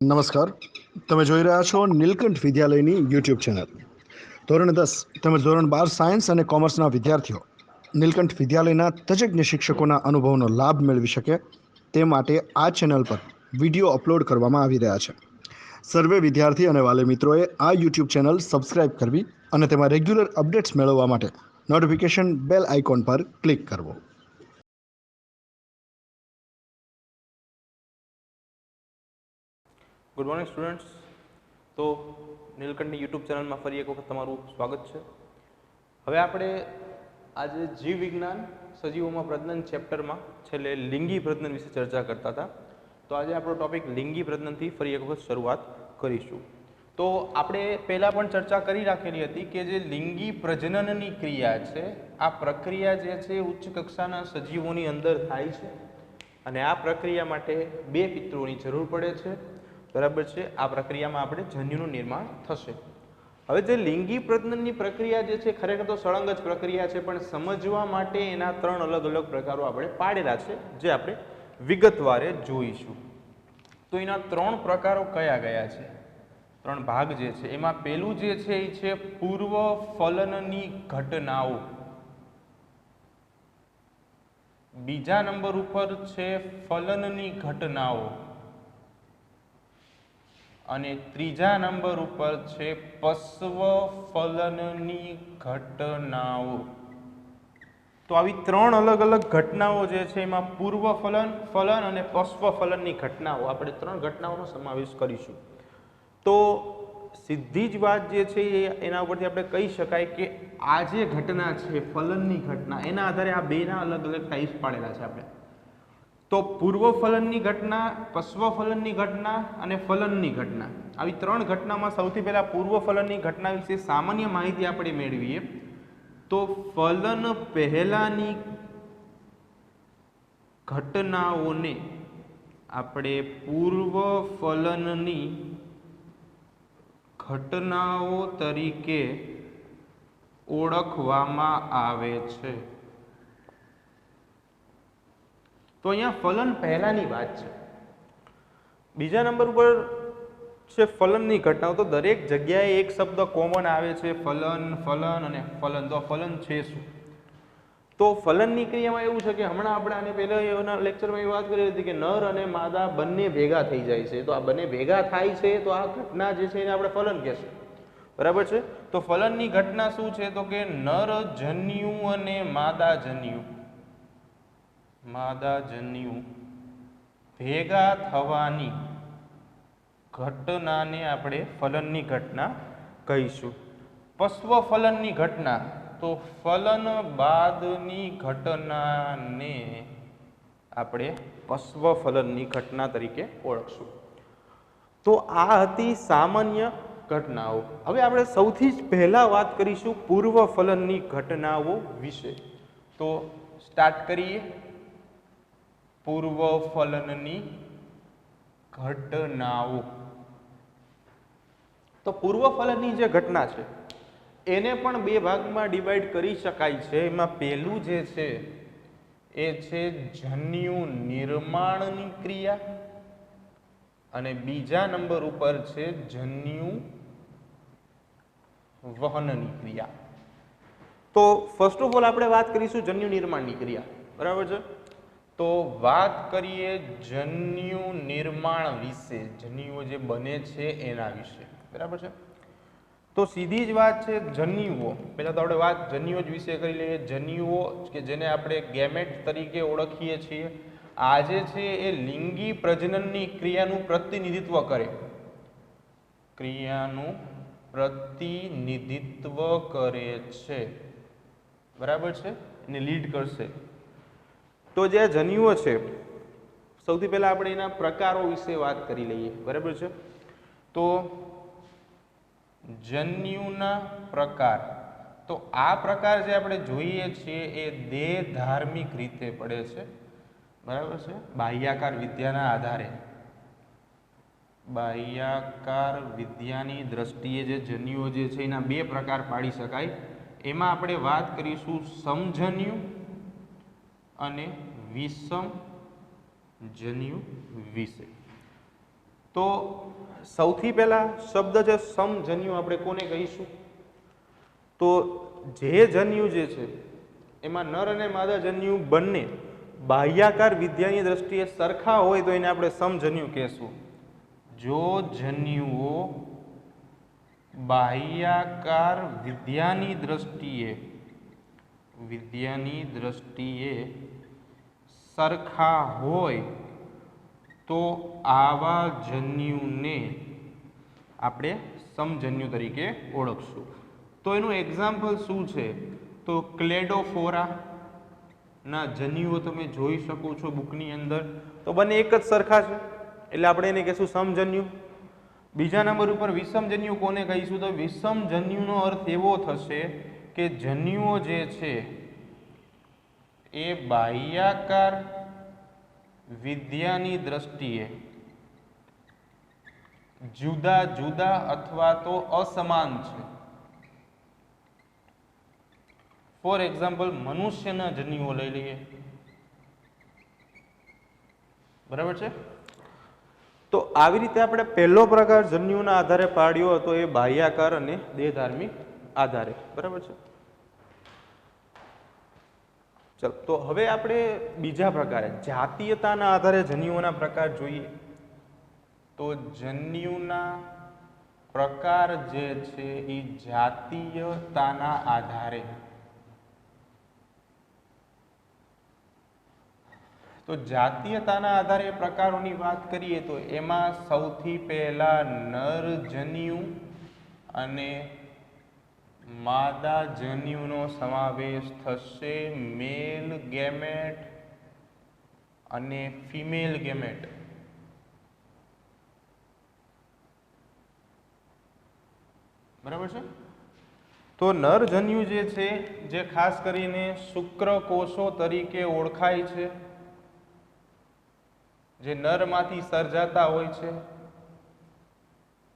નમસ્કાર. તમે જોઈ રહ્યા છો નીલકંઠ વિદ્યાલયની યુટ્યુબ ચેનલ. ધોરણ 10 તેમજ ધોરણ 12 સાયન્સ અને કોમર્સના વિદ્યાર્થીઓ નીલકંઠ વિદ્યાલયના તજજ્ઞ શિક્ષકોના અનુભવનો લાભ મેળવી શકે તે માટે આ ચેનલ પર વિડીયો અપલોડ કરવામાં આવી રહ્યા છે. સર્વે વિદ્યાર્થી અને વાલી મિત્રોએ આ યુટ્યુબ ચેનલ સબસ્ક્રાઇબ કરવી અને તેમાં રેગ્યુલર અપડેટ્સ મેળવવા માટે નોટિફિકેશન બેલ આઇકોન પર ક્લિક કરવો. Good morning students. તો નીલકંઠની યુટ્યુબ ચેનલમાં ફરી એક વખત તમારું સ્વાગત છે. હવે આપણે આજે જીવ વિજ્ઞાન સજીવોમાં પ્રજનન ચેપ્ટરમાં છેલ્લે લિંગી પ્રજનન વિશે ચર્ચા કરતા હતા. તો આજે આપણો ટોપિક લિંગી પ્રજનનથી ફરી એક વખત શરૂઆત કરીશું. તો આપણે પહેલાં પણ ચર્ચા કરી રાખેલી હતી કે જે લિંગી પ્રજનનની ક્રિયા છે, આ પ્રક્રિયા જે છે ઉચ્ચ કક્ષાના સજીવોની અંદર થાય છે અને આ પ્રક્રિયા માટે બે પિતૃઓની જરૂર પડે છે. બરાબર છે. આ પ્રક્રિયામાં આપણે જન્યુનું નિર્માણ થશે. હવે જે લિંગી પ્રજનનની પ્રક્રિયા જે છે ખરેખર તો સળંગ જ પ્રક્રિયા છે, પણ સમજવા માટે એના ત્રણ અલગ અલગ પ્રકારો આપણે પાડેલા છે, જે આપણે વિગતવારે જોઈશું. તો એના ત્રણ પ્રકારો કયા કયા છે, ત્રણ ભાગ જે છે એમાં પહેલું જે છે એ છે પૂર્વ ફલનની ઘટનાઓ. બીજા નંબર ઉપર છે ફલનની ઘટનાઓ અને ત્રીજા નંબર ઉપર છે પશ્વ ફલનની ઘટનાઓ. તો આવી ત્રણ અલગ અલગ ઘટનાઓ જે છે એમાં પૂર્વ ફલન, ફલન અને પશ્વ ફલનની ઘટનાઓ, આપણે ત્રણ ઘટનાઓનો સમાવેશ કરીશું. તો સીધી જ વાત જે છે એના ઉપરથી આપણે કહી શકાય કે આ જે ઘટના છે ફલનની ઘટના, એના આધારે આ બેના અલગ અલગ ટાઈપ્સ પાડેલા છે આપણે. તો પૂર્વ ફલનની ઘટના, પશ્વ ફલનની ઘટના અને ફલનની ઘટના, આવી ત્રણ ઘટનામાં સૌથી પહેલા પૂર્વ ફલનની ઘટના વિશે સામાન્ય માહિતી આપણે મેળવીએ. તો ફલન પહેલાની ઘટનાઓને આપણે પૂર્વ ફલનની ઘટનાઓ તરીકે ઓળખવામાં આવે છે. તો અહીંયા ફલન પહેલાની વાત છે. બીજા નંબર ઉપર છે ફલનની ઘટનાઓ. તો દરેક જગ્યાએ એક શબ્દ કોમન આવે છે, ફલન, ફલન અને ફલન. તો ફલન છે શું? તો ફલનની ક્રિયામાં એવું છે કે હમણાં આપણે આને પહેલા એના લેક્ચરમાં એ વાત કરી હતી કે નર અને માદા બંને ભેગા થઈ જાય છે. તો આ બંને ભેગા થાય છે તો આ ઘટના જે છે એને આપણે ફલન કહેશું. બરાબર છે. તો ફલનની ઘટના શું છે? તો કે નર જન્યુ અને માદા જન્યુ ભેગા થવાની ઘટનાને આપણે ફલનની ઘટના કહીશું. પશ્વ ફલનની ઘટના, તો ફલન બાદની ઘટનાને આપણે પશ્વ ફલનની ઘટના તરીકે ઓળખશું. તો આ હતી સામાન્ય ઘટનાઓ. હવે આપણે સૌથી જ પહેલા વાત કરીશું પૂર્વ ફલનની ઘટનાઓ વિશે. તો સ્ટાર્ટ કરીએ. પૂર્વ ફલનની ઘટનાઓ. તો પૂર્વ ફલનની જે ઘટના છે એને પણ બે ભાગમાં ડિવાઈડ કરી શકાય છે. એમાં પહેલું જે છે એ છે જન્યુ નિર્માણની ક્રિયા અને બીજા નંબર ઉપર છે જન્યુ વહનની ક્રિયા. તો ફર્સ્ટ ઓફ ઓલ આપણે વાત કરીશું જન્યુ નિર્માણની ક્રિયા. બરાબર છે. તો વાત કરીએ જન્યુ નિર્માણ વિશે, જન્યુઓ જે બને છે એના વિશે. બરાબર છે. તો સીધી જ વાત છે જન્યુઓ. પહેલા તો આપણે વાત જન્યુઓ જ વિશે કરી લઈએ. જન્યુઓ કે જેને આપણે ગેમેટ તરીકે ઓળખીએ છીએ, આ જે છે એ લિંગી પ્રજનનની ક્રિયાનું પ્રતિનિધિત્વ કરે. ક્રિયાનું પ્રતિનિધિત્વ કરે છે. બરાબર છે. એને લીડ કરશે. તો જે જન્યુઓ છે, સૌથી પહેલા આપણે એના પ્રકારો વિશે વાત કરી લઈએ. બરાબર છે. તો જન્યુના પ્રકાર, તો આ પ્રકાર જે આપણે જોઈએ છીએ એ દેહધાર્મિક રીતે પડે છે. બરાબર છે. બાહ્યાકાર વિદ્યાના આધારે, બાહ્યાકાર વિદ્યાની દ્રષ્ટિએ જે જન્યુઓ જે છે એના બે પ્રકાર પાડી શકાય. એમાં આપણે વાત કરીશું સમજન્યુ અને વિષમ જન્યુ વિશે. તો તો સૌથી પહેલા શબ્દ છે સમજન્યુ આપણે કોને કહીશું? તો જે જન્યુ જે છે એમાં નર અને માદા જન્યુ બંને બાહ્યાકાર વિદ્યાની દ્રષ્ટિએ સરખા હોય તો એને આપણે સમજન્યુ કહેશું. જો જન્યુઓ બાહ્યાકાર વિદ્યાની દ્રષ્ટિએ સરખા હોય તો આવા જન્યુને આપણે સમજન્યુ તરીકે ઓળખશું. તો એનું એક્ઝામ્પલ શું છે? તો ક્લેડોફોરા ના જન્યુઓ તમે જોઈ શકો છો બુકની અંદર, તો બંને એક જ સરખા છે એટલે આપણે એને કહીશું સમજન્યુ. બીજા નંબર ઉપર વિષમજન્યુ કોને કહીશું? તો વિષમજન્યુનો અર્થ એવો થશે કે જન્યુઓ જે છે એ બાહ્યાકાર વિદ્યાની દ્રષ્ટિએ જુદા જુદા અથવા તો અસમાન છે. ફોર એક્ઝામ્પલ મનુષ્યના જન્યુઓ લઈ લઈએ, બરાબર છે? તો આવી રીતે આપણે પહેલો પ્રકાર જન્યુના આધારે પાડ્યો હતો એ બાહ્યાકાર અને દેહધાર્મિક આધારે, બરાબર છે? ચલો, તો હવે આપણે બીજા પ્રકારે જાતીયતાના આધારે જન્યુઓના પ્રકાર જોઈએ. તો જન્યુના પ્રકાર જે છે એ જાતીયતાના આધારે, તો જાતીયતાના આધારે પ્રકારોની વાત કરીએ તો એમાં સૌથી પહેલા નર જન્યુ અને માદા જન્યુનો સમાવેશ થશે. મેલ ગેમેટ અને ફિમેલ ગેમેટ. બરાબર છે? તો નર જન્યુ જે છે જે ખાસ કરીને શુક્રકોષો તરીકે ઓળખાય છે, જે નરમાંથી સર્જાતા હોય છે,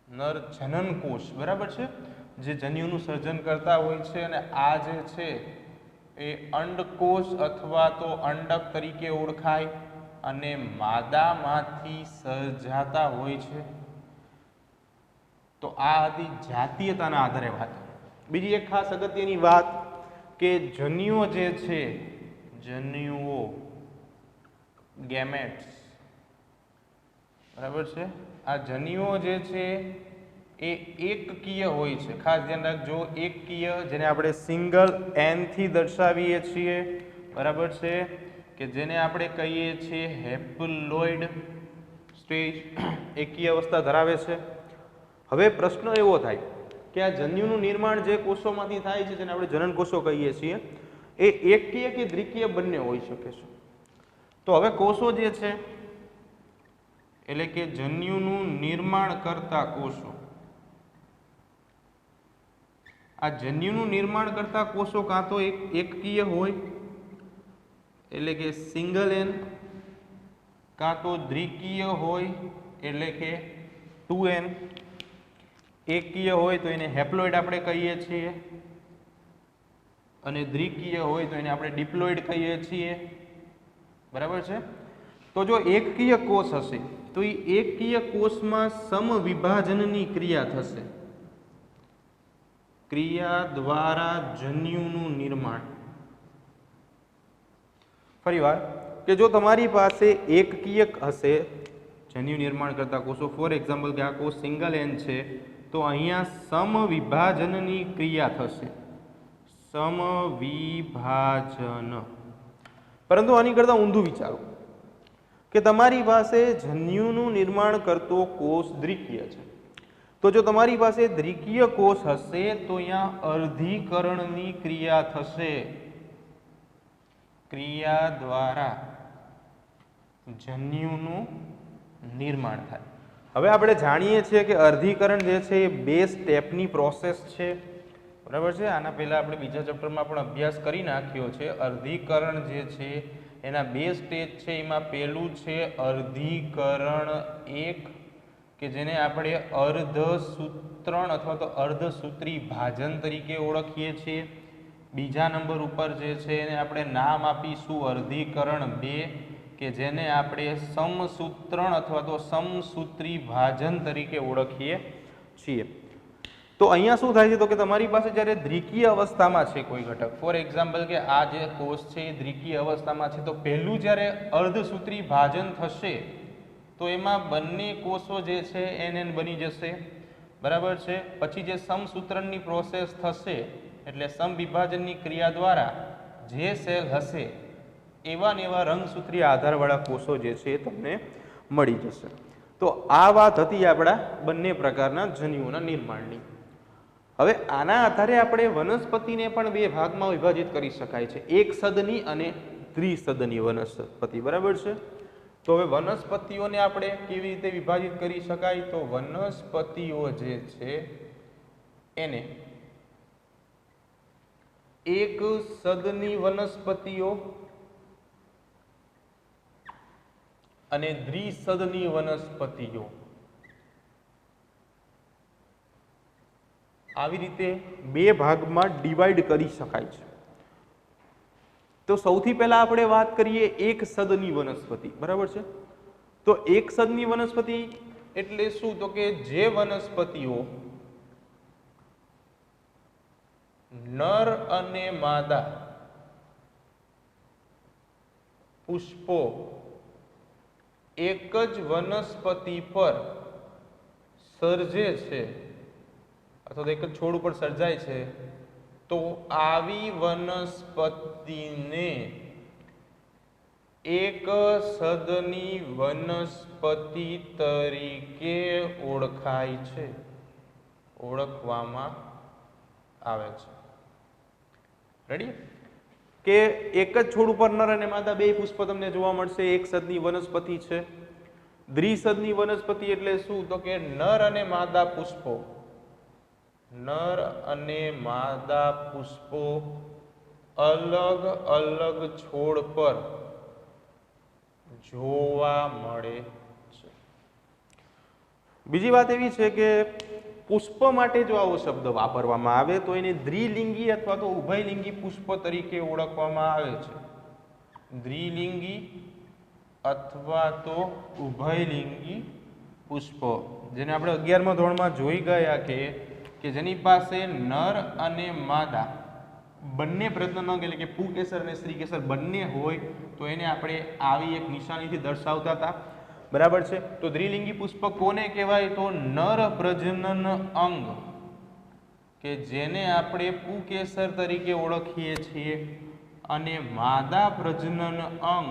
નર જનન કોષ, બરાબર છે, જે જન્યુનું સર્જન કરતા હોય છે. અને આ જે છે એ અંડકોષ અથવા તો અંડક તરીકે ઓળખાય અને માદામાંથી સર્જાતા હોય છે. તો આ હતી જાતીયતાના આધારે વાત. બીજી એક ખાસ અગત્યની વાત કે જન્યુઓ જે છે, જન્યુઓ ગેમેટ્સ, બરાબર છે, આ જન્યુઓ જે છે એ એકકીય હોય છે. ખાસ ધ્યાન રાખજો, એકકીય, જેને આપણે સિંગલ એન થી દર્શાવીએ છીએ, બરાબર છે, કે જેને આપણે કહીએ છીએ હેપ્લોઇડ સ્ટેજ, એકકીય અવસ્થા ધરાવે છે. હવે પ્રશ્ન એવો થાય કે આ જન્યુનું નિર્માણ જે કોષોમાંથી થાય છે, જેને આપણે જનન કોષો કહીએ છીએ, એ એકકીય કે દ્વિકીય બંને હોઈ શકે છે. તો હવે કોષો જે છે એટલે કે જન્યુનું નિર્માણ કરતા કોષો, આ જન્યુનું નિર્માણ કરતા કોષો કાં તો એકકીય હોય એટલે કે સિંગલ એન, કાં તો દ્વિકીય હોય એટલે કે 2n. એકકીય હોય તો એને હેપ્લોઇડ આપણે કહીએ છીએ અને દ્વિકીય હોય તો એને આપણે ડિપ્લોઇડ કહીએ છીએ, બરાબર છે? તો જો એકકીય કોષ હશે તો એ એકકીય કોષમાં સમવિભાજનની ક્રિયા થશે, ક્રિયા દ્વારા જન્યુનું નિર્માણ. ફરીવાર, કે જો તમારી પાસે એકકીય હશે જન્યુ નિર્માણ કરતા કોષો, ફોર એક્ઝામ્પલ કે આ કોષ સિંગલ એન છે, તો અહીંયા સમવિભાજનની ક્રિયા થશે, સમવિભાજન. પરંતુ આની કરતા ઊંધું વિચારો કે તમારી પાસે જન્યુનું નિર્માણ કરતો કોષ દ્વિકીય છે, તો જો તમારી પાસે દ્વિકીય કોષ હશે તો અહીંયા અર્ધીકરણની ક્રિયા થશે, ક્રિયા દ્વારા જન્યુનું નિર્માણ થાય. હવે આપણે જાણીએ છીએ કે અર્ધીકરણ જે છે એ 2 સ્ટેપની પ્રોસેસ છે, બરાબર છે? આના પહેલા આપણે બીજા ચેપ્ટરમાં પણ અભ્યાસ કરી નાખ્યો છે. અર્ધીકરણ જે છે એના 2 સ્ટેજ છે. એમાં પહેલું છે અર્ધીકરણ 1 કે જેને આપણે અર્ધસૂત્રણ અથવા તો અર્ધસૂત્રી ભાજન તરીકે ઓળખીએ છીએ. બીજા નંબર ઉપર જે છે એને આપણે નામ આપીશું અર્ધીકરણ 2 કે જેને આપણે સમસૂત્રણ અથવા તો સમસૂત્રી ભાજન તરીકે ઓળખીએ છીએ. તો અહીંયા શું થાય છે તો કે તમારી પાસે જ્યારે દ્વિકીય અવસ્થામાં છે કોઈ ઘટક, ફોર એક્ઝામ્પલ કે આ જે કોષ છે એ દ્વિકીય અવસ્થામાં છે, તો પહેલું જ્યારે અર્ધસૂત્રી ભાજન થશે તો એમાં બંને કોષો જે છે એન બની જશે, બરાબર છે. પછી જે સમસૂત્રણની પ્રોસેસ થશે એટલે સમવિભાજનની ક્રિયા દ્વારા જે સેલ હશે એવા ને એવા રંગસૂત્રીય આધારવાળા કોષો જે છે એ તમને મળી જશે. તો આ વાત હતી આપણા બંને પ્રકારના જન્યુઓના નિર્માણની. હવે આના આધારે આપણે વનસ્પતિને પણ બે ભાગમાં વિભાજિત કરી શકાય છે, એક સદની અને દ્વિસદની વનસ્પતિ, બરાબર છે. તો હવે વનસ્પતિઓને આપણે કેવી રીતે વિભાજિત કરી શકાય, તો વનસ્પતિઓ જે છે એને એક સદની વનસ્પતિઓ અને દ્વિસદની વનસ્પતિઓ આવી રીતે બે ભાગમાં ડિવાઈડ કરી શકાય છે. તો સૌથી પહેલા આપણે વાત કરીએ એક સદની વનસ્પતિ, બરાબર છે. તો એક સદની વનસ્પતિ એટલે શું, તો કે જે વનસ્પતિઓ નર અને માદા પુષ્પો એક જ વનસ્પતિ પર સર્જે છે અથવા તો એક જ છોડ ઉપર સર્જાય છે, તો આવી વનસ્પતિને એક સદની વનસ્પતિ તરીકે ઓળખાય છે, ઓળખવામાં આવે છે. રેડી? કે એક જ છોડ ઉપર નર અને માદા બે પુષ્પ તમને જોવા મળશે, એક સદની વનસ્પતિ છે. દ્વિસદની વનસ્પતિ એટલે શું, તો કે નર અને માદા પુષ્પો, નર અને માદા પુષ્પો અલગ અલગ છોડ પર જોવા મળે છે. બીજી વાત એવી છે કે પુષ્પ માટે જો આવો શબ્દ વાપરવામાં આવે તો એને દ્વિલિંગી અથવા તો ઉભયલિંગી પુષ્પ તરીકે ઓળખવામાં આવે છે. દ્વિલિંગી અથવા તો ઉભયલિંગી પુષ્પો, જેને આપણે 11મા ધોરણમાં જોઈ ગયા કે જેની પાસે નર અને માદા બંને પ્રજનન એટલે કે પુંકેસર અને સ્ત્રીકેસર બંને હોય તો એને આપણે આવી એક નિશાનીથી દર્શાવતા હતા, બરાબર છે. તો દ્વિલિંગી પુષ્પ કોને કહેવાય, તો નર પ્રજનન અંગ કે જેને આપણે પુંકેસર તરીકે ઓળખીએ છીએ, અને માદા પ્રજનન અંગ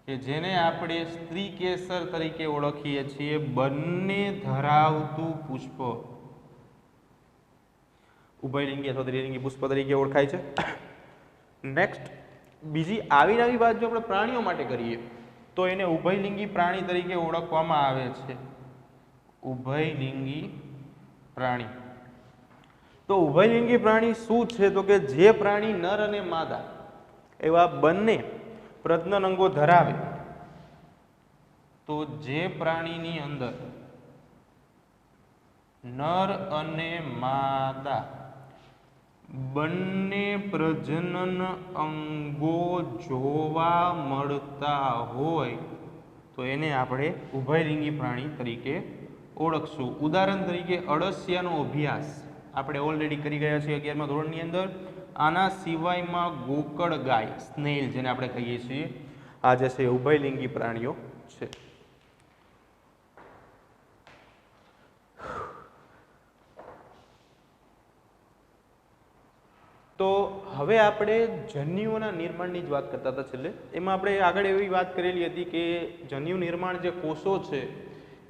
કે જેને આપણે સ્ત્રીકેસર તરીકે ઓળખીએ છીએ, બંને ધરાવતું પુષ્પ ઉભયલિંગી અથવા દ્વિલિંગી પુષ્પ તરીકે ઓળખાય છે. નેક્સ્ટ બીજી આવી નવી વાત જો આપણે પ્રાણીઓ માટે કરીએ તો એને ઉભયલિંગી પ્રાણી તરીકે ઓળખવામાં આવે છે. ઉભયલિંગી પ્રાણી. તો ઉભયલિંગી પ્રાણી શું છે, તો કે જે પ્રાણી નર અને માદા એવા બંને પ્રજનન અંગો ધરાવે, તો જે પ્રાણીની અંદર નર અને માદા બંને પ્રજનન અંગો જોવા મળતા હોય તો એને આપણે ઉભયલિંગી પ્રાણી તરીકે ઓળખશું. ઉદાહરણ તરીકે અળસિયાનો અભ્યાસ આપણે ઓલરેડી કરી ગયા છીએ 11મા ધોરણની અંદર. આના સિવાયમાં ગોકળ ગાય, સ્નેલ જેને આપણે કહીએ છીએ, આ જે છે ઉભયલિંગી પ્રાણીઓ છે. તો હવે આપણે જન્યુઓના નિર્માણની જ વાત કરતા હતા છેલ્લે. એમાં આપણે આગળ એવી વાત કરેલી હતી કે જન્યુ નિર્માણ જે કોષો છે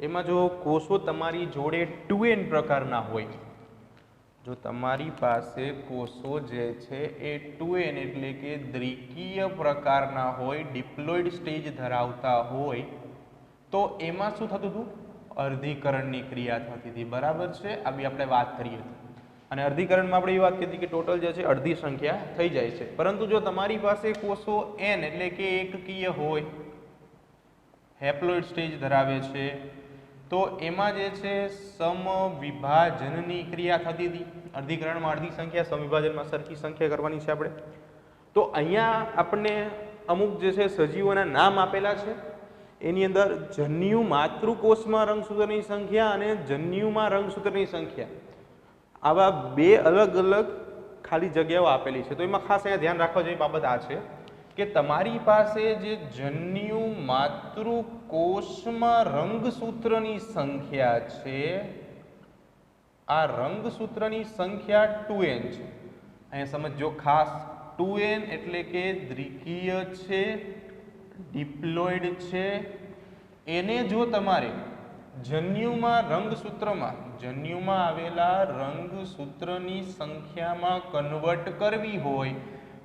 એમાં જો કોષો તમારી જોડે 2n પ્રકારના હોય, જો તમારી પાસે કોષો જે છે એ 2n એટલે કે દ્વિકીય પ્રકારના હોય, ડિપ્લોઇડ સ્ટેજ ધરાવતા હોય, તો એમાં શું થતું હતું, અર્ધીકરણની ક્રિયા થતી હતી, બરાબર છે. આવી આપણે વાત કરીએ હતી. અને અર્ધીકરણમાં આપણે એ વાત કરી કે ટોટલ જે છે અડધી સંખ્યા થઈ જાય છે. પરંતુ જો તમારી પાસે કોષો n એટલે કે એકકીય હોય, હેપ્લોઇડ સ્ટેજ ધરાવે છે, તો એમાં જે છે સમવિભાજનની ક્રિયા થતી હતી. અર્ધીકરણમાં અડધી સંખ્યા, સમવિભાજનમાં સરખી સંખ્યા કરવાની છે આપણે. તો અહીંયા આપણને અમુક જે છે સજીવોના નામ આપેલા છે. એની અંદર જન્યુ માતૃકોષમાં રંગસૂત્રની સંખ્યા અને જન્યુમાં રંગસૂત્રની સંખ્યા, આવા બે અલગ અલગ ખાલી જગ્યાઓ આપેલી છે. તો એમાં ખાસ અહીંયા ધ્યાન રાખવા જેવી બાબત આ છે કે તમારી પાસે જે જન્યુ માતૃકોષમાં રંગસૂત્રની સંખ્યા છે, આ રંગસૂત્રની સંખ્યા 2n છે. અહીંયા સમજો ખાસ, 2n એટલે કે દ્વિકીય છે, ડિપ્લોઇડ છે. એને જો તમારે જન્યુમાં રંગસૂત્રમાં, જન્યુમાં આવેલા રંગસૂત્રની સંખ્યામાં કન્વર્ટ કરવી હોય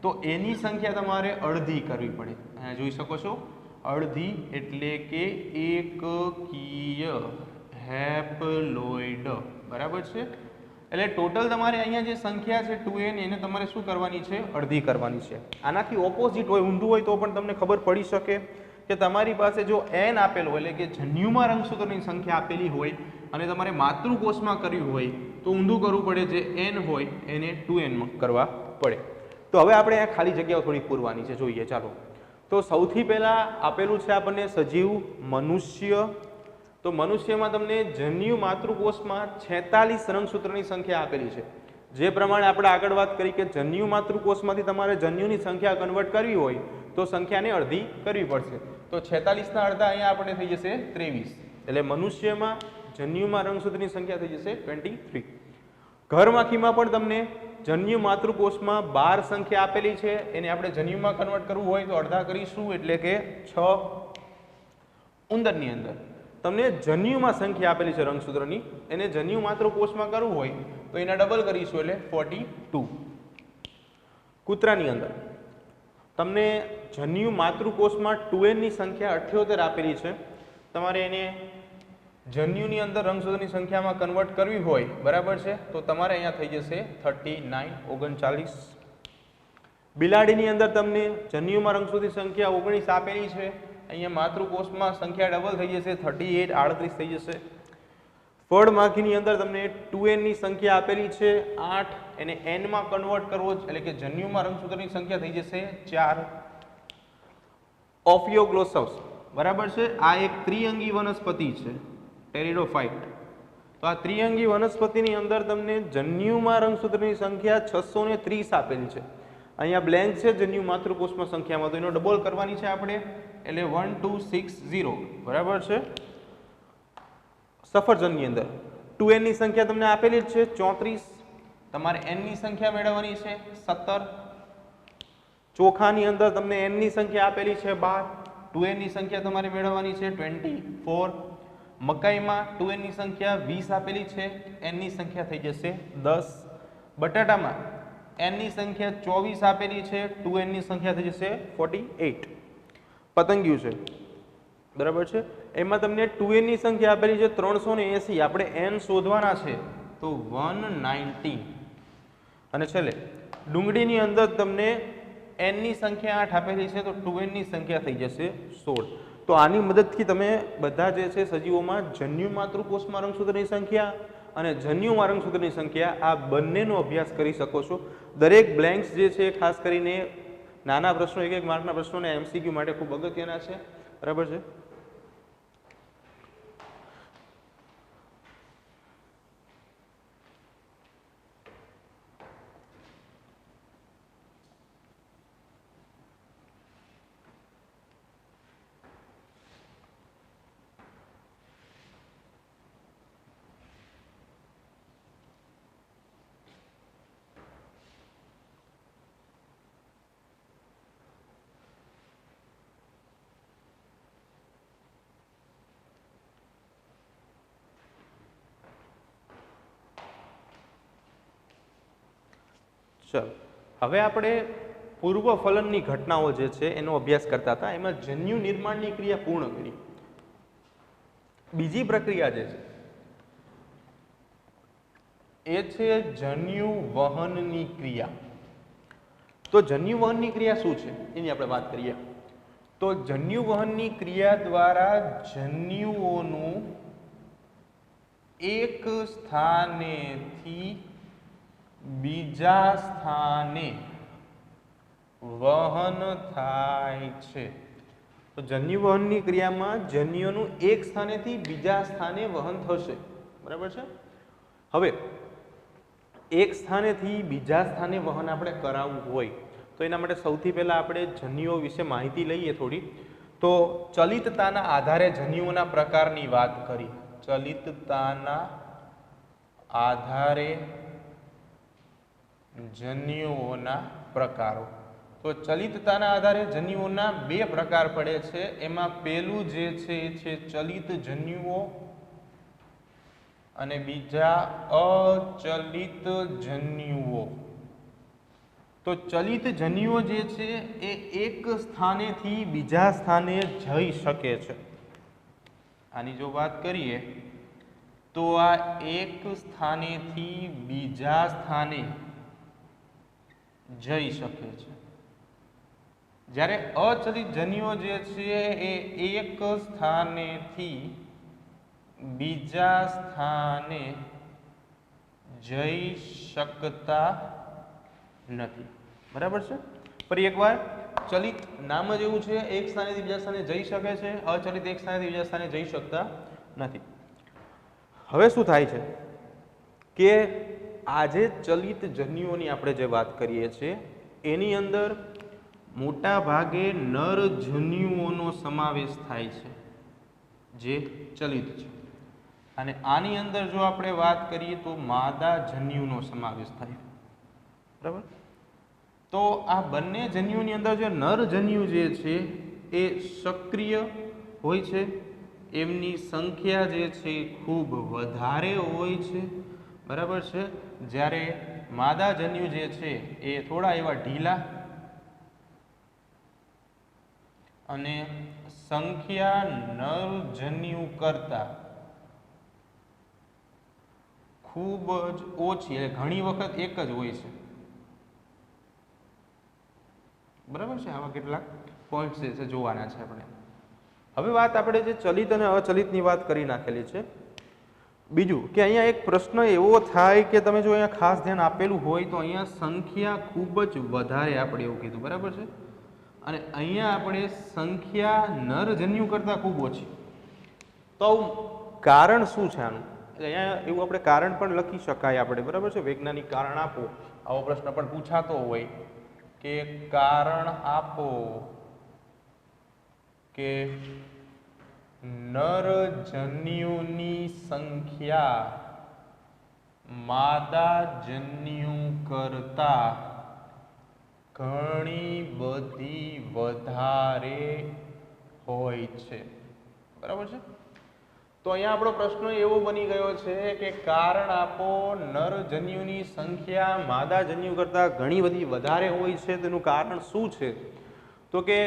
તો એની સંખ્યા તમારે અડધી કરવી પડે. અહીંયા જોઈ શકો છો, અડધી એટલે કે એકકીય હેપ્લોઇડ, બરાબર છે. એટલે ટોટલ તમારે અહીંયા જે સંખ્યા છે 2n, એને તમારે શું કરવાની છે? અડધી કરવાની છે. આનાથી ઓપોઝિટ હોય, ઊંધું હોય તો પણ તમને ખબર પડી શકે કે તમારી પાસે જો n આપેલો હોય, એટલે કે જન્યુમાં રંગસૂત્રની સંખ્યા આપેલી હોય અને તમારે માતૃકોષમાં કરવી હોય તો ઊંધું કરવું પડે. જે n હોય એને 2n માં કરવા પડે. તો હવે આપણે આ ખાલી જગ્યાઓ થોડી પૂરવાની છે, જોઈએ ચાલો. તો સૌથી પહેલાં આપેલું છે આપણને સજીવ મનુષ્ય. તો મનુષ્યમાં તમને જન્યુ માતૃકોષમાં 46 રંગસૂત્રની સંખ્યા આપેલી છે. જે પ્રમાણે આપણે આગળ વાત કરી કે જન્યુ માતૃકોષમાંથી તમારે જન્યુની સંખ્યા કન્વર્ટ કરવી હોય તો સંખ્યાને અડધી કરવી પડશે. તો 46ના અડધા અહીંયા આપણે થઈ જશે 23. એટલે મનુષ્યમાં જન્યુમાં રંગસૂત્રની સંખ્યા થઈ જશે 23. ઘરમાખીમાં પણ તમને જન્યુ માતૃકોષમાં 12 સંખ્યા આપેલી છે, એને આપણે જન્યુમાં કન્વર્ટ કરવું હોય તો અડધા કરીશું, એટલે કે 6. ઉંદરની અંદર તમને જન્યુમાં સંખ્યા આપેલી છે રંગસૂત્રની, એને જન્યુ માતૃકોષમાં કરવું હોય તો એના ડબલ કરીશું, એટલે 42. કૂતરાની અંદર તમને જન્યુ માતૃકોષમાં 2n ની સંખ્યા 78 આપેલી છે, તમારે એને જન્યુની અંદર રંગસૂત્રની સંખ્યામાં કન્વર્ટ કરવી હોય, બરાબર છે, તો તમારે અહીંયા થઈ જશે 39. બિલાડીની અંદર તમને જન્યુમાં રંગસૂત્રની સંખ્યા 19 આપેલી છે, અહીંયા માતૃકોષમાં સંખ્યા ડબલ થઈ જશે 38 થઈ જશે. ફળમાખીની અંદર તમને 2n ની સંખ્યા આપેલી છે 8, એને n માં કન્વર્ટ કરવો, એટલે કે જન્યુમાં રંગસૂત્રની સંખ્યા થઈ જશે 4. ઓફિયોગ્લોસસ, બરાબર છે, આ એક ત્રિઅંગી વનસ્પતિ છે, ટેરિડોફાઇટ. તો આ ત્રિઅંગી વનસ્પતિની અંદર તમને જન્યુમાં રંગસૂત્રની સંખ્યા 630 આપેલી છે. અહીંયા બ્લેન્ક છે જન્યુ માતૃકોષમાં સંખ્યામાં, તો એનો ડબલ કરવાની છે આપણે, એટલે 1260, બરાબર છે. સફરજનની અંદર 2n ની સંખ્યા તમને આપેલી જ છે 34, તમારે n ની સંખ્યા મેળવવાની છે 17. ચોખાની અંદર તમને n ની સંખ્યા આપેલી છે 12, 2n ની સંખ્યા તમારે મેળવવાની છે 24. મકાઈમાં 2n ની સંખ્યા 20 આપેલી છે, n ની સંખ્યા થઈ જશે 10. બટાટામાં n ની સંખ્યા 24 આપેલી છે, 2n ની સંખ્યા થઈ જશે 48. પતંગિયું છે, બરાબર છે, એમાં તમને 2n ની સંખ્યા આપેલી છે 380, આપણે n શોધવાના છે તો 190. અને છેલ્લે ડુંગળીની અંદર તમને n ની સંખ્યા 8 આપેલી છે, તો 2n ની સંખ્યા થઈ જશે 16. તો આની મદદથી તમે બધા જે છે સજીવોમાં જન્યુ માતૃકોષમાં રંગસૂત્રની સંખ્યા અને જન્યુમાં રંગસૂત્રની સંખ્યા, આ બંનેનો અભ્યાસ કરી શકો છો. દરેક બ્લેન્ક્સ જે છે ખાસ કરીને નાના પ્રશ્નો, 1-1 માર્કના પ્રશ્નોને MCQ માટે ખૂબ અગત્યના છે, બરાબર છે. ચલો, હવે આપણે પૂર્વ ફલનની ઘટનાઓ જે છે એનો અભ્યાસ કરતા હતા, એમાં જન્યુ નિર્માણની ક્રિયા પૂર્ણ કરી. બીજી પ્રક્રિયા જે છે એ છે જન્યુ વહનની ક્રિયા. તો જન્યુ વહનની ક્રિયા શું છે એની આપણે વાત કરીએ. તો જન્યુ વહનની ક્રિયા દ્વારા જન્યુઓનું એક સ્થાનેથી બીજા સ્થાને વહન થાય છે. તો જન્યુવહનની ક્રિયામાં જન્યુઓનું એક સ્થાનેથી બીજા સ્થાને વહન થશે. બરાબર છે. હવે એક સ્થાનેથી બીજા સ્થાને વહન આપણે કરાવવું હોય તો એના માટે સૌથી પહેલા આપણે જન્યુઓ વિશે માહિતી લઈએ થોડી. તો ચલિતતાના આધારે જન્યુઓના પ્રકારની વાત કરી. ચલિતતાના આધારે જન્યુઓના પ્રકારો. તો ચલિતતાના આધારે જન્યુઓના બે પ્રકાર પડે છે. એમાં પહેલું જે છે એ છે ચલિત જન્યુઓ અને બીજા અચલિત જન્યુઓ. તો ચલિત જન્યુઓ જે છે એ એક સ્થાનેથી બીજા સ્થાને જઈ શકે છે. આની જો વાત કરીએ તો આ એક સ્થાનેથી બીજા સ્થાને જઈ શકે છે. જ્યારે અચલિત જન્યુઓ જે છે એ એક સ્થાનેથી બીજા સ્થાને જઈ શકતા નથી. બરાબર છે. ફરી એકવાર, ચલિત નામ જ એવું છે, એક સ્થાનેથી બીજા સ્થાને જઈ શકે છે. અચલિત એક સ્થાનેથી બીજા સ્થાને જઈ શકતા નથી. હવે શું થાય છે કે આજે ચલિત જન્યુઓની આપણે જે વાત કરીએ છીએ એની અંદર મોટા ભાગે નર જન્યુઓનો સમાવેશ થાય છે જે ચલિત છે. અને આની અંદર જો આપણે વાત કરીએ તો માદા જન્યુનો સમાવેશ થાય. બરાબર. તો આ બંને જન્યુની અંદર જે નર જન્યુ જે છે એ સક્રિય હોય છે. એમની સંખ્યા જે છે એ ખૂબ વધારે હોય છે. બરાબર છે. જ્યારે માદા જન્યુ જે છે એ થોડા એવા ઢીલા અને સંખ્યા નર જન્યુ કરતા ખૂબ જ ઓછી, એટલે ઘણી વખત એક જ હોય છે. બરાબર છે. આવા કેટલાક પોઈન્ટ્સ જે છે જોવાના છે આપણે. હવે વાત આપણે જે ચલિત અને અચલિતની વાત કરી નાખેલી છે. બીજું કે અહીંયા એક પ્રશ્ન એવો થાય કે તમે જો અહીંયા ખાસ ધ્યાન આપેલું હોય તો અહીંયા સંખ્યા ખૂબ જ વધારે આપણે એવું કીધું. બરાબર છે. અને અહીંયા આપણે સંખ્યા નરજન્યુ કરતાં ખૂબ ઓછી. તો કારણ શું છે આનું? અહીંયા એવું આપણે કારણ પણ લખી શકાય આપણે. બરાબર છે. વૈજ્ઞાનિક કારણ આપો, આવો પ્રશ્ન પણ પૂછાતો હોય કે કારણ આપો કે નરજન્યુની સંખ્યા માદા જન્યુ કરતા ઘણી બધી વધારે હોય છે. બરાબર છે. તો અહીંયા આપણો પ્રશ્ન એવો બની ગયો છે કે કારણ આપો નરજન્યુની સંખ્યા માદા જન્યુ કરતા ઘણી બધી વધારે હોય છે. તેનું કારણ શું છે? તો કે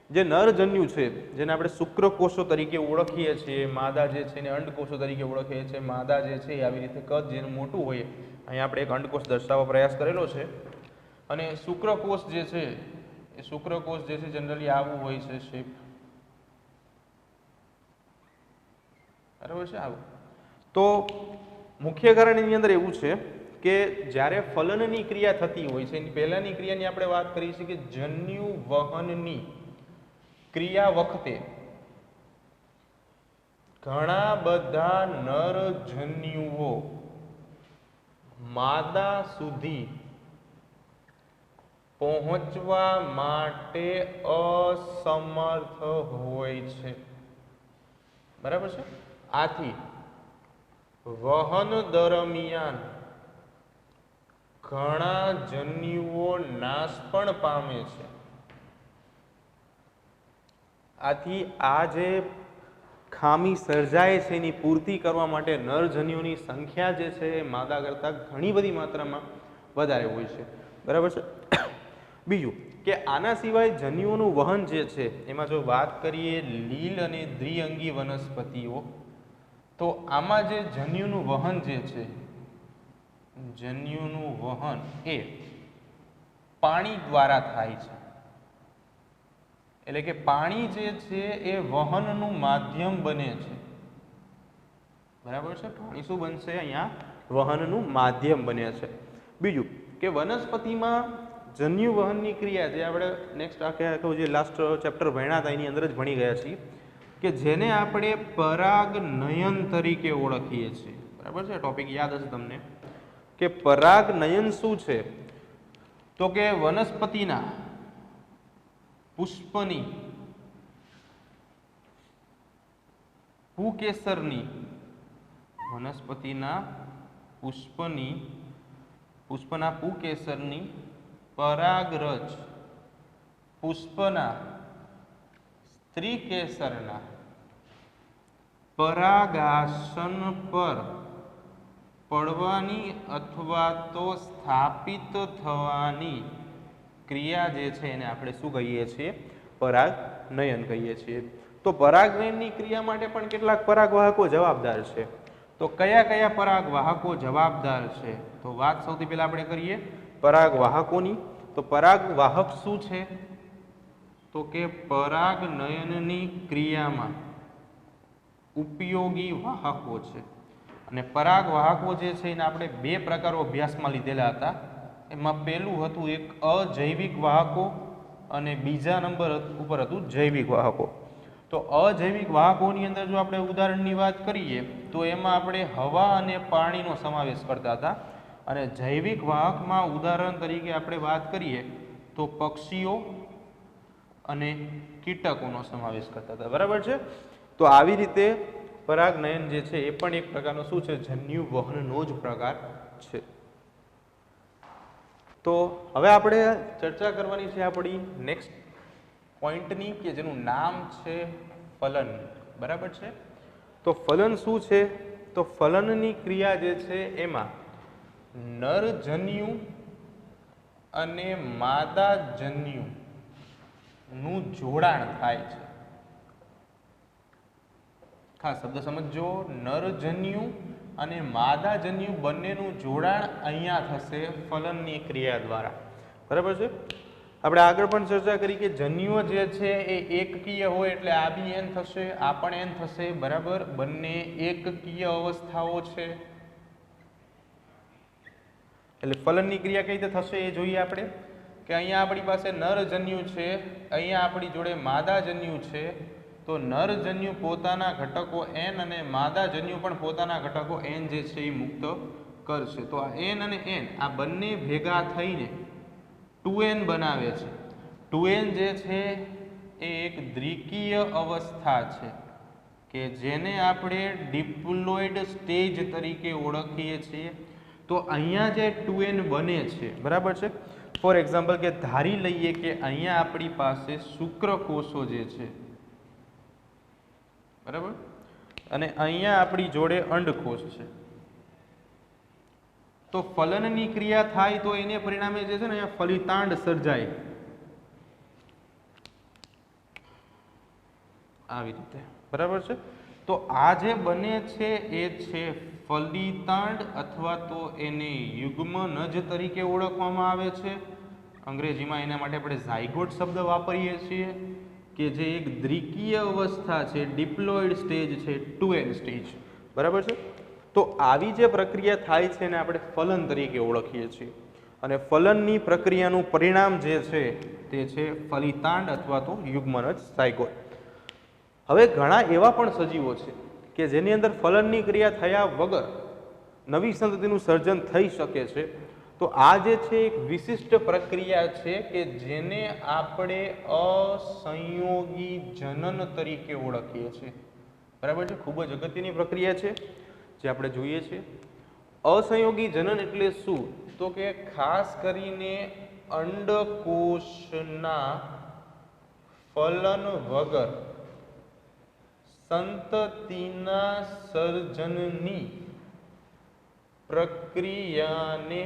જે નરજન્યુ છે જેને આપણે શુક્રકોષો તરીકે ઓળખીએ છીએ, માદા જે છે એને અંડકોષો તરીકે ઓળખીએ છીએ. માદા જે છે એ આવી રીતે કદ જેનું મોટું હોય, અહીંયા આપણે એક અંડકોષ દર્શાવવા પ્રયાસ કરેલો છે. અને શુક્રકોષ જે છે એ શુક્રકોષ જે છે જનરલી આવું હોય છે શેપ. બરાબર છે. આવું. તો મુખ્ય કારણ એની અંદર એવું છે કે જ્યારે ફલનની ક્રિયા થતી હોય છે એની પહેલાની ક્રિયાની આપણે વાત કરી છે કે જન્યુ વહનની ક્રિયા વખતે ઘણા બધા નરજન્યુઓ માદા સુધી પહોંચવા માટે અસમર્થ હોય છે. બરાબર છે. આથી વહન દરમિયાન ઘણા જન્યુઓ નાશ પણ પામે છે. આથી આ જે ખામી સર્જાય છે એની પૂર્તિ કરવા માટે નરજન્યુની સંખ્યા જે છે એ માદા કરતાં ઘણી બધી માત્રામાં વધારે હોય છે. બરાબર છે. બીજું કે આના સિવાય જન્યુઓનું વહન જે છે એમાં જો વાત કરીએ લીલ અને દ્વિઅંગી વનસ્પતિઓ, તો આમાં જે જન્યુનું વહન જે છે, જન્યુનું વહન એ પાણી દ્વારા થાય છે. એટલે કે પાણી જે છે એ વહનનું માધ્યમ બને છે. બરાબર છે. પાણી શું બનશે? અહીંયા વહનનું માધ્યમ બને છે. બીજું કે વનસ્પતિમાં જન્યુ વહનની ક્રિયા જે આપણે નેક્સ્ટ આખો જે લાસ્ટ ચેપ્ટર ભણ્યા હતા એની અંદર જ ભણી ગયા છીએ કે જેને આપણે પરાગનયન તરીકે ઓળખીએ છીએ, બરાબર છે? ટોપિક યાદ હશે તમને કે પરાગનયન શું છે? તો કે વનસ્પતિના પુષ્પની પુકેસરની વનસ્પતિના પુષ્પના પુકેસરની પરાગરજ પુષ્પના સ્ત્રીકેસરના પરાગાસન પર પડવાની અથવા તો સ્થાપિત થવાની ક્રિયા જે છે એને આપણે શું કહીએ છીએ? પરાગનયન કહીએ છીએ. તો પરાગનયનની ક્રિયા માટે પણ કેટલાક પરાગવાહકો જવાબદાર છે. તો કયા કયા પરાગવાહકો જવાબદાર છે? તો વાત સૌથી પહેલા આપણે કરીએ પરાગવાહકોની. તો પરાગવાહક શું છે? તો કે પરાગનયનની ક્રિયામાં ઉપયોગી વાહકો છે. અને પરાગવાહકો જે છે એને આપણે બે પ્રકારો અભ્યાસમાં લીધેલા હતા. એમાં પહેલું હતું એક અજૈવિક વાહકો અને બીજા નંબર ઉપર હતું જૈવિક વાહકો. તો અજૈવિક વાહકોની અંદર જો આપણે ઉદાહરણની વાત કરીએ તો એમાં આપણે હવા અને પાણીનો સમાવેશ કરતા હતા. અને જૈવિક વાહકમાં ઉદાહરણ તરીકે આપણે વાત કરીએ તો પક્ષીઓ અને કીટકોનો સમાવેશ કરતા હતા, બરાબર છે? તો આવી રીતે પરાગનયન જે છે એ પણ એક પ્રકારનો શું છે? જન્યુ વહનનો જ પ્રકાર છે. તો હવે આપણે ચર્ચા કરવાની છે આપણી નેક્સ્ટ પોઈન્ટની કે જેનું નામ છે ફલન, બરાબર છે? તો ફલન શું છે? તો ફલનની ક્રિયા જે છે એમાં નરજન્યુ અને માદાજન્યુ નું જોડાણ થાય છે. ખાસ શબ્દ સમજો, નરજન્યુ અને માદાજન્યુ બંનેનું જોડાણ અહીંયા થશે ફલનની ક્રિયા દ્વારા, બરાબર છે? આપણે આગળ પણ ચર્ચા કરી કે જન્યુઓ જે છે એ એકકીય હોય એટલે આ બી એન થશે, આ પણ એન થશે, બરાબર? બંને એકકીય અવસ્થાઓ છે. એટલે ફલનની ક્રિયા કઈ રીતે થશે એ જોઈએ આપણે કે અહીંયા આપણી પાસે નરજન્યુ છે, અહીંયા આપણી જોડે માદાજન્યુ છે. તો નરજન્યુ પોતાના ઘટકો એન અને માદાજન્યુ પણ પોતાના ઘટકો એન જે છે એ મુક્ત કરશે. તો આ એન અને એન આ બંને ભેગા થઈને 2n બનાવે છે. 2n જે છે એ એક દ્વિકીય અવસ્થા છે કે જેને આપણે ડિપ્લોઇડ સ્ટેજ તરીકે ઓળખીએ છીએ. તો અહીંયા જે 2n બને છે, બરાબર છે? ફોર એક્ઝામ્પલ કે ધારી લઈએ કે અહીંયા આપણી પાસે શુક્રકોષો જે છે, બરાબર? અને અહીંયા આપણી જોડે અંડકોષ છે. તો ફલનની ક્રિયા થાય તો એને પરિણામે જે છે ને અહીંયા ફલિતાંડ સર્જાય આવી રીતે, બરાબર છે? તો આ જે બને છે એ છે ફલિતાંડ અથવા તો એને યુગ્મનજ તરીકે ઓળખવામાં આવે છે. અંગ્રેજીમાં એના માટે આપણે ઝાયગોટ શબ્દ વાપરીએ છીએ કે જે એક દ્વિકીય અવસ્થા છે, ડિપ્લોઇડ સ્ટેજ છે, 2n સ્ટેજ, બરાબર છે? તો આવી જે પ્રક્રિયા થાય છે એને આપણે ફલન તરીકે ઓળખીએ છીએ. અને ફલનની પ્રક્રિયાનું પરિણામ જે છે તે છે ફલિતાંડ અથવા તો યુગ્મનજ, ઝાયગોટ. હવે ઘણા એવા પણ સજીવો છે કે જેની અંદર ફલનની ક્રિયા થયા વગર નવી સંતતિનું સર્જન થઈ શકે છે. તો આ જે છે એક વિશિષ્ટ પ્રક્રિયા છે કે જેને આપણે અસંયોગી જનન તરીકે ઓળખીએ છીએ, બરાબર છે? ખૂબ જ અગત્યની પ્રક્રિયા છે જે આપણે જોઈએ છીએ. અસંયોગી જનન એટલે શું? તો કે ખાસ કરીને અંડકોષના ફલન વગર સંતતિના સર્જનની પ્રક્રિયાને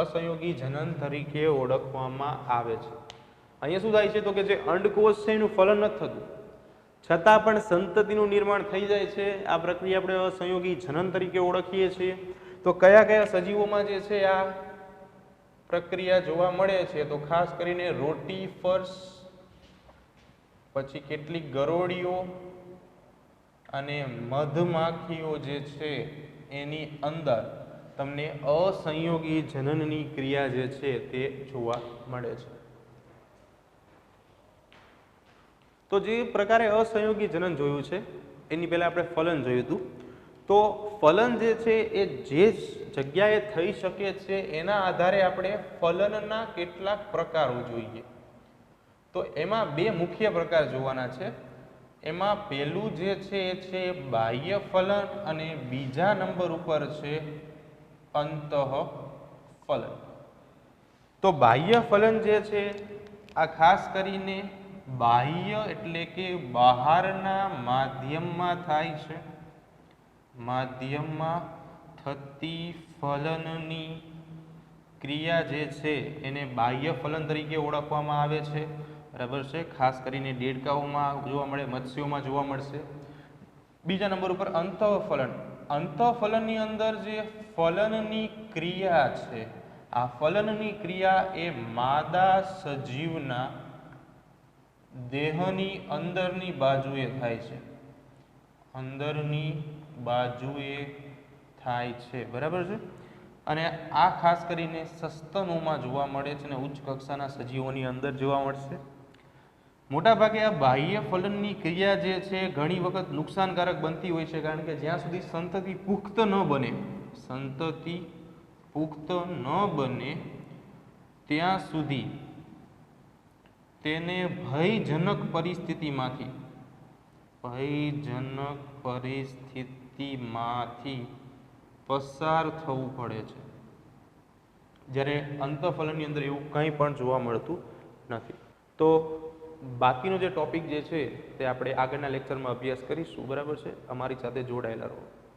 અસંયોગી જનન તરીકે ઓળખવામાં આવે છે. અહીંયા શું થાય છે? તો કે જે અંડકોષ છે એનું ફલન નથી થતું છતાં પણ સંતતિનું નિર્માણ થઈ જાય છે. આ પ્રક્રિયા આપણે અસંયોગી જનન તરીકે ઓળખીએ છીએ. તો કયા કયા સજીવોમાં જે છે આ પ્રક્રિયા જોવા મળે છે? તો ખાસ કરીને રોટીફર્સ, પછી કેટલીક ગરોળીઓ અને મધમાખીઓ જે છે એની અંદર તમને અસંયોગી જનનની ક્રિયા જે છે તે જોવા મળે છે. તો જે પ્રકારે અસંયોગી જનન જોયું છે એની પહેલા આપણે ફલન જોયું હતું. તો ફલન જે છે એ જે જગ્યાએ થઈ શકે છે એના આધારે આપણે ફલનના કેટલાક પ્રકારો જોઈએ. તો એમાં બે મુખ્ય પ્રકાર જોવાના છે. એમાં પહેલું જે છે એ છે બાહ્ય ફલન અને બીજા નંબર ઉપર છે અંતઃફલન. તો બાહ્ય ફલન જે છે આ ખાસ કરીને બાહ્ય એટલે કે બહારના માધ્યમમાં થાય છે. માધ્યમમાં થતી ફલનની ક્રિયા જે છે એને બાહ્ય ફલન તરીકે ઓળખવામાં આવે છે. બરાબર છે. ખાસ કરીને દેડકાઓમાં જોવા મળે, મત્સ્યોમાં જોવા મળશે. બીજા નંબર ઉપર અંતઃફલન. અંતઃફલનની અંદર જે ફલનની ક્રિયા છે આ ફલનની ક્રિયા એ માદા સજીવના દેહની અંદરની બાજુએ થાય છે. અંદરની બાજુએ થાય છે. બરાબર છે. અને આ ખાસ કરીને સસ્તનોમાં જોવા મળે છે અને ઉચ્ચ કક્ષાના સજીવોની અંદર જોવા મળશે. મોટાભાગે આ બાહ્ય ફલનની ક્રિયા જે છે ઘણી વખત નુકસાનકારક બનતી હોય છે, કારણ કે જ્યાં સુધી સંતતિ પુખ્ત ન બને, સંતતિ પુખ્ત ન બને ત્યાં સુધી તેને ભયજનક પરિસ્થિતિમાંથી પસાર થવું પડે છે. જ્યારે અંતઃફલનની અંદર એવું કંઈ પણ જોવા મળતું નથી. તો બાકીનો જે ટોપિક જે છે તે આપણે આગળના લેક્ચરમાં અભ્યાસ કરીશું. બરાબર છે. અમારી સાથે જોડાયેલા રહો.